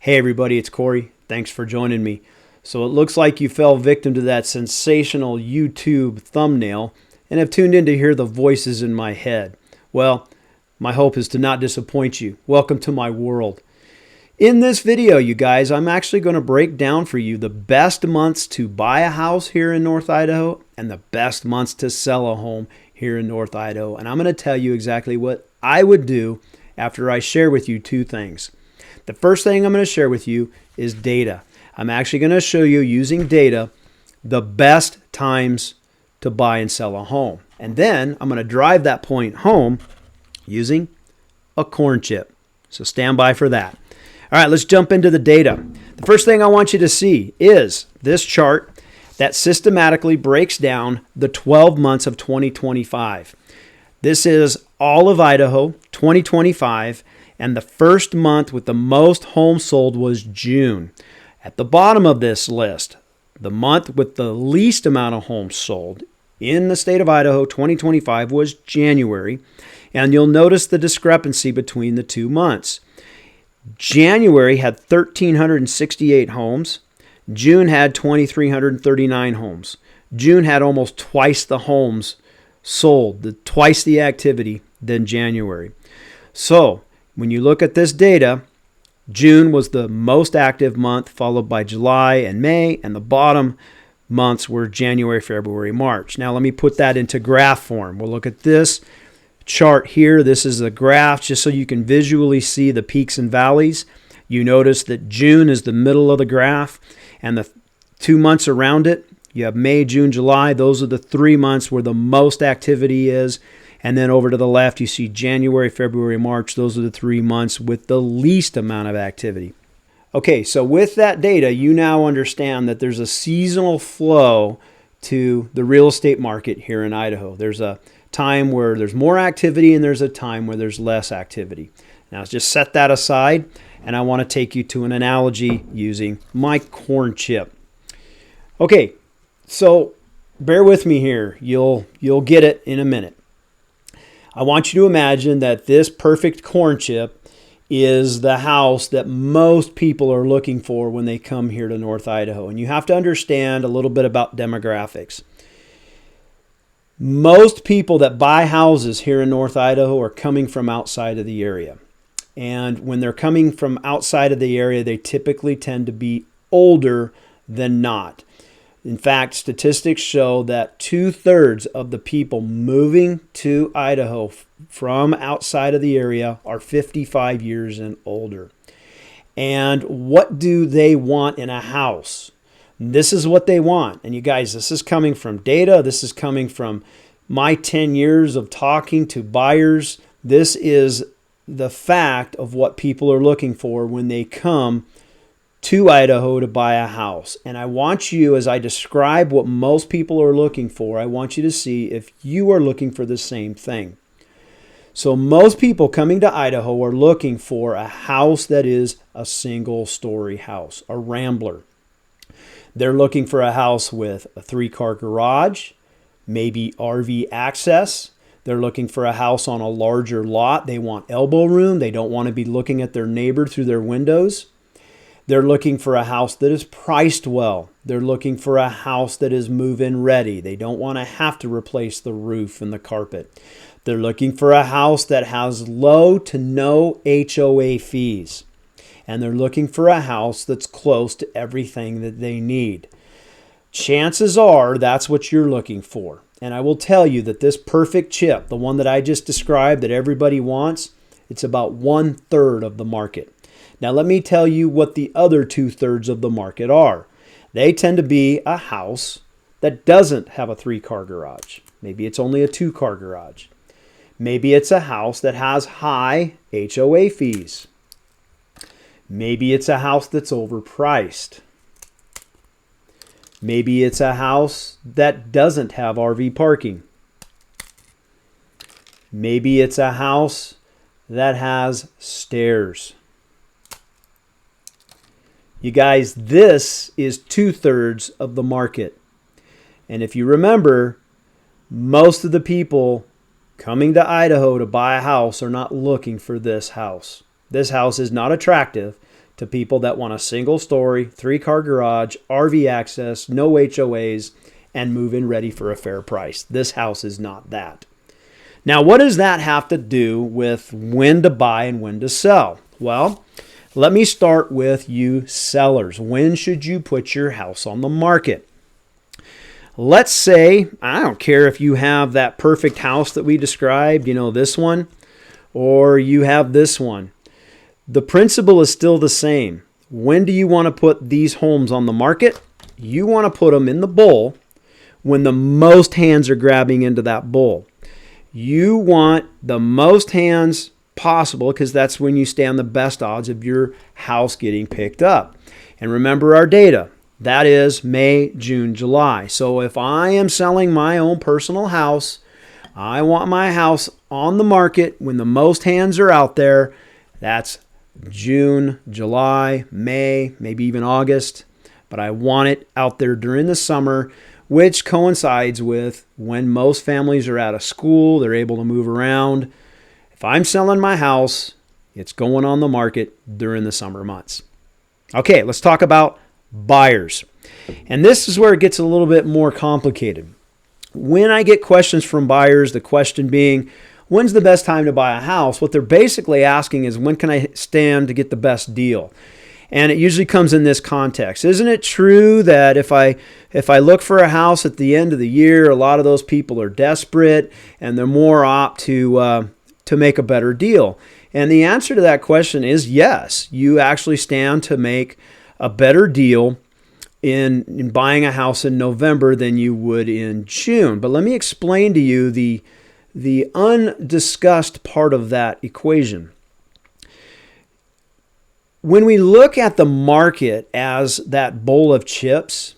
Hey everybody, it's Kory. Thanks for joining me. So it looks like you fell victim to that sensational YouTube thumbnail and have tuned in to hear the voices in my head. Well, my hope is to not disappoint you. Welcome to my world. In this video, you guys, I'm actually going to break down for you the best months to buy a house here in North Idaho and the best months to sell a home here in North Idaho. And I'm going to tell you exactly what I would do after I share with you two things. The first thing I'm going to share with you is data. I'm actually going to show you using data the best times to buy and sell a home. And then I'm going to drive that point home using a corn chip. So stand by for that. All right, let's jump into the data. The first thing I want you to see is this chart that systematically breaks down the 12 months of 2025. This is all of Idaho, 2025. And the first month with the most homes sold was June. At the bottom of this list, the month with the least amount of homes sold in the state of Idaho, 2025, was January. And you'll notice the discrepancy between the 2 months. January had 1,368 homes. June had 2,339 homes. June had almost twice the homes sold, twice the activity than January. So, when you look at this data, June was the most active month, followed by July and May, and the bottom months were January, February, March. Now let me put that into graph form. We'll look at this chart here. This is a graph just so you can visually see the peaks and valleys. You notice that June is the middle of the graph, and the 2 months around it, you have May, June, July. Those are the 3 months where the most activity is. And then over to the left, you see January, February, March. Those are the 3 months with the least amount of activity. Okay, so with that data, you now understand that there's a seasonal flow to the real estate market here in Idaho. There's a time where there's more activity and there's a time where there's less activity. Now, just set that aside, and I want to take you to an analogy using my corn chip. Okay, so bear with me here. You'll get it in a minute. I want you to imagine that this perfect corn chip is the house that most people are looking for when they come here to North Idaho. And you have to understand a little bit about demographics. Most people that buy houses here in North Idaho are coming from outside of the area. And when they're coming from outside of the area, they typically tend to be older than not. In fact, statistics show that 2/3 of the people moving to Idaho from outside of the area are 55 years and older. And what do they want in a house? This is what they want. And you guys, this is coming from data. This is coming from my 10 years of talking to buyers. This is the fact of what people are looking for when they come to Idaho to buy a house. And I want you, as I describe what most people are looking for, I want you to see if you are looking for the same thing. So most people coming to Idaho are looking for a house that is a single-story house, a rambler. They're looking for a house with a 3-car garage, maybe RV access. They're looking for a house on a larger lot. They want elbow room. They don't want to be looking at their neighbor through their windows. They're looking for a house that is priced well. They're looking for a house that is move-in ready. They don't want to have to replace the roof and the carpet. They're looking for a house that has low to no HOA fees. And they're looking for a house that's close to everything that they need. Chances are that's what you're looking for. And I will tell you that this perfect chip, the one that I just described that everybody wants, it's about 1/3 of the market. Now, let me tell you what the other 2/3 of the market are. They tend to be a house that doesn't have a 3-car garage. Maybe it's only a 2-car garage. Maybe it's a house that has high HOA fees. Maybe it's a house that's overpriced. Maybe it's a house that doesn't have RV parking. Maybe it's a house that has stairs. You guys, this is 2/3 of the market. And if you remember, most of the people coming to Idaho to buy a house are not looking for this house. This house is not attractive to people that want a single story, 3-car garage, RV access, no HOAs, and move-in ready for a fair price. This house is not that. Now, what does that have to do with when to buy and when to sell? Well, let me start with you sellers. When should you put your house on the market? Let's say, I don't care if you have that perfect house that we described, this one, or you have this one. The principle is still the same. When do you want to put these homes on the market? You want to put them in the bowl when the most hands are grabbing into that bowl. You want the most hands possible because that's when you stand the best odds of your house getting picked up. And remember our data. That is May, June, July. So if I am selling my own personal house, I want my house on the market when the most hands are out there. That's June, July, May, maybe even August. But I want it out there during the summer, which coincides with when most families are out of school. They're able to move around. If I'm selling my house, it's going on the market during the summer months. Okay, let's talk about buyers. And this is where it gets a little bit more complicated. When I get questions from buyers, the question being, when's the best time to buy a house? What they're basically asking is, when can I stand to get the best deal? And it usually comes in this context. Isn't it true that if I look for a house at the end of the year, a lot of those people are desperate and they're more apt to make a better deal? And the answer to that question is yes. You actually stand to make a better deal in buying a house in November than you would in June. But let me explain to you the undiscussed part of that equation. When we look at the market as that bowl of chips,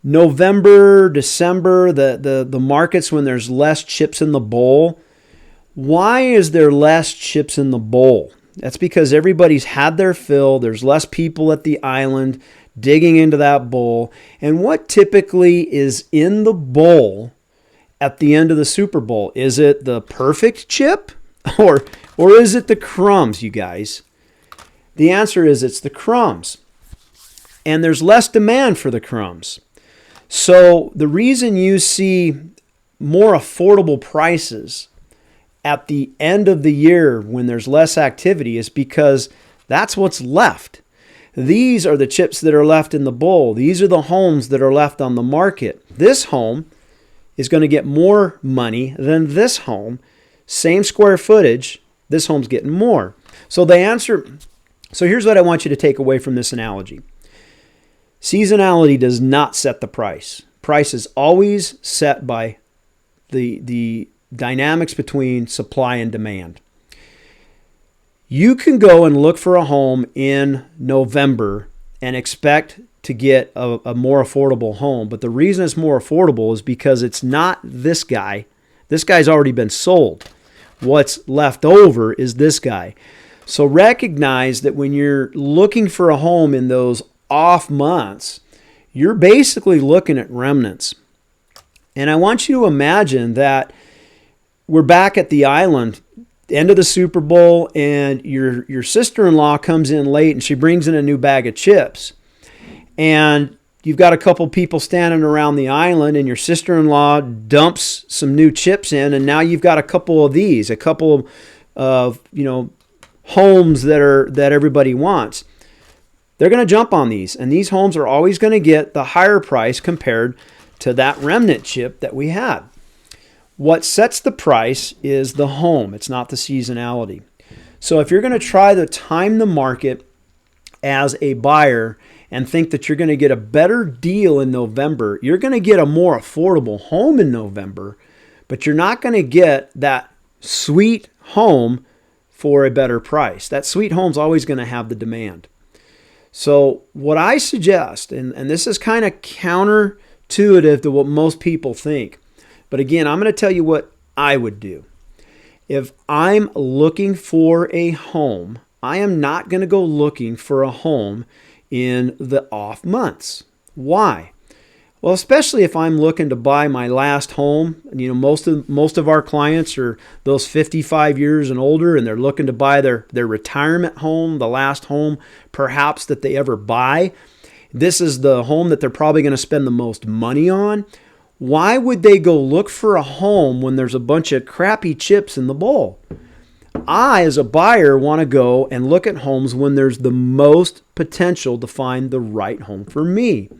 November, December, the markets when there's less chips in the bowl, why is there less chips in the bowl? That's because everybody's had their fill. There's less people at the island digging into that bowl. And what typically is in the bowl at the end of the Super Bowl? Is it the perfect chip or is it the crumbs, you guys? The answer is it's the crumbs. And there's less demand for the crumbs. So the reason you see more affordable prices at the end of the year when there's less activity is because that's what's left. These are the chips that are left in the bowl. These are the homes that are left on the market. This home is going to get more money than this home. Same square footage, this home's getting more. So here's what I want you to take away from this analogy. Seasonality does not set the price. Price is always set by the dynamics between supply and demand. You can go and look for a home in November and expect to get a more affordable home. But the reason it's more affordable is because it's not this guy. This guy's already been sold. What's left over is this guy. So recognize that when you're looking for a home in those off months, you're basically looking at remnants. And I want you to imagine that we're back at the island, end of the Super Bowl, and your sister-in-law comes in late and she brings in a new bag of chips. And you've got a couple people standing around the island and your sister-in-law dumps some new chips in, and now you've got a couple of these, a couple of homes that everybody wants. They're going to jump on these, and these homes are always going to get the higher price compared to that remnant chip that we had. What sets the price is the home. It's not the seasonality. So if you're going to try to time the market as a buyer and think that you're going to get a better deal in November, you're going to get a more affordable home in November, but you're not going to get that sweet home for a better price. That sweet home's always going to have the demand. So what I suggest, and this is kind of counterintuitive to what most people think, but again, I'm going to tell you what I would do. If I'm looking for a home, I am not going to go looking for a home in the off months. Why? Well, especially if I'm looking to buy my last home. You know, most of our clients are those 55 years and older, and they're looking to buy their retirement home, the last home perhaps that they ever buy. This is the home that they're probably going to spend the most money on. Why would they go look for a home when there's a bunch of crappy chips in the bowl? I, as a buyer, want to go and look at homes when there's the most potential to find the right home for me.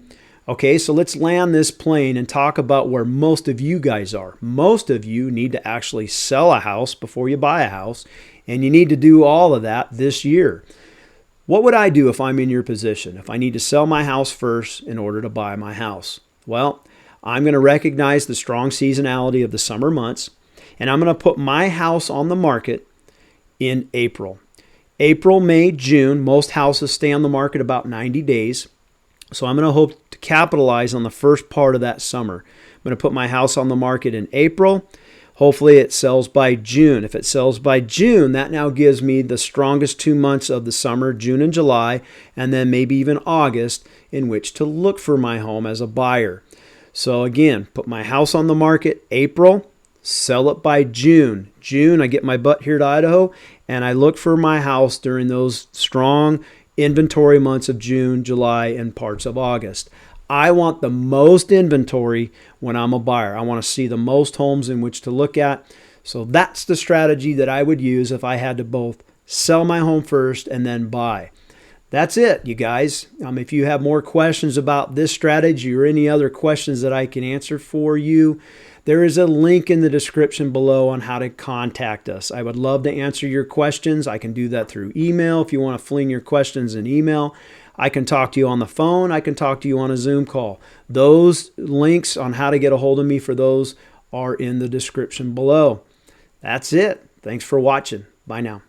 Okay, so let's land this plane and talk about where most of you guys are. Most of you need to actually sell a house before you buy a house, and you need to do all of that this year. What would I do if I'm in your position? If I need to sell my house first in order to buy my house? Well, I'm going to recognize the strong seasonality of the summer months, and I'm going to put my house on the market in April. April, May, June, most houses stay on the market about 90 days. So I'm going to hope to capitalize on the first part of that summer. I'm going to put my house on the market in April. Hopefully it sells by June. If it sells by June, that now gives me the strongest 2 months of the summer, June and July, and then maybe even August, in which to look for my home as a buyer. So again, put my house on the market April, sell it by June. June, I get my butt here to Idaho, and I look for my house during those strong inventory months of June, July, and parts of August. I want the most inventory when I'm a buyer. I want to see the most homes in which to look at. So that's the strategy that I would use if I had to both sell my home first and then buy. That's it, you guys. If you have more questions about this strategy or any other questions that I can answer for you, there is a link in the description below on how to contact us. I would love to answer your questions. I can do that through email if you want to fling your questions in email. I can talk to you on the phone. I can talk to you on a Zoom call. Those links on how to get a hold of me for those are in the description below. That's it. Thanks for watching. Bye now.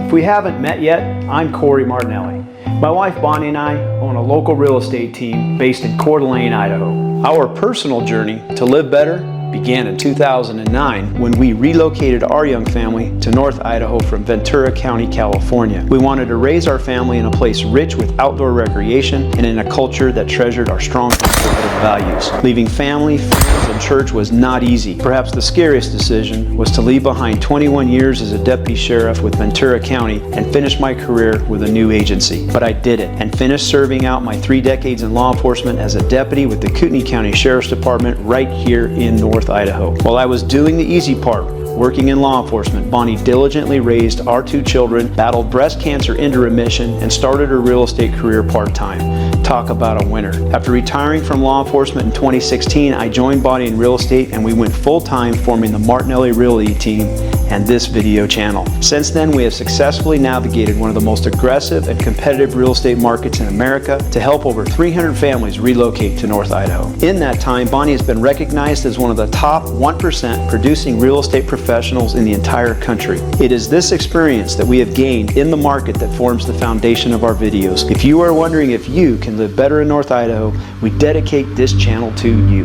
If we haven't met yet, I'm Kory Martinelli. My wife Bonnie and I own a local real estate team based in Coeur d'Alene, Idaho. Our personal journey to live better began in 2009 when we relocated our young family to North Idaho from Ventura County, California. We wanted to raise our family in a place rich with outdoor recreation and in a culture that treasured our strong conservative values. Leaving family, friends, and church was not easy. Perhaps the scariest decision was to leave behind 21 years as a deputy sheriff with Ventura County and finish my career with a new agency. But I did it and finished serving out my 3 decades in law enforcement as a deputy with the Kootenai County Sheriff's Department right here in North Idaho. While I was doing the easy part, working in law enforcement, Bonnie diligently raised our 2 children, battled breast cancer into remission, and started her real estate career part-time. Talk about a winner. After retiring from law enforcement in 2016, I joined Bonnie in real estate and we went full-time forming the Martinelli Realty team and this video channel. Since then, we have successfully navigated one of the most aggressive and competitive real estate markets in America to help over 300 families relocate to North Idaho. In that time, Bonnie has been recognized as one of the top 1% producing real estate professionals in the entire country. It is this experience that we have gained in the market that forms the foundation of our videos. If you are wondering if you can live better in North Idaho, we dedicate this channel to you.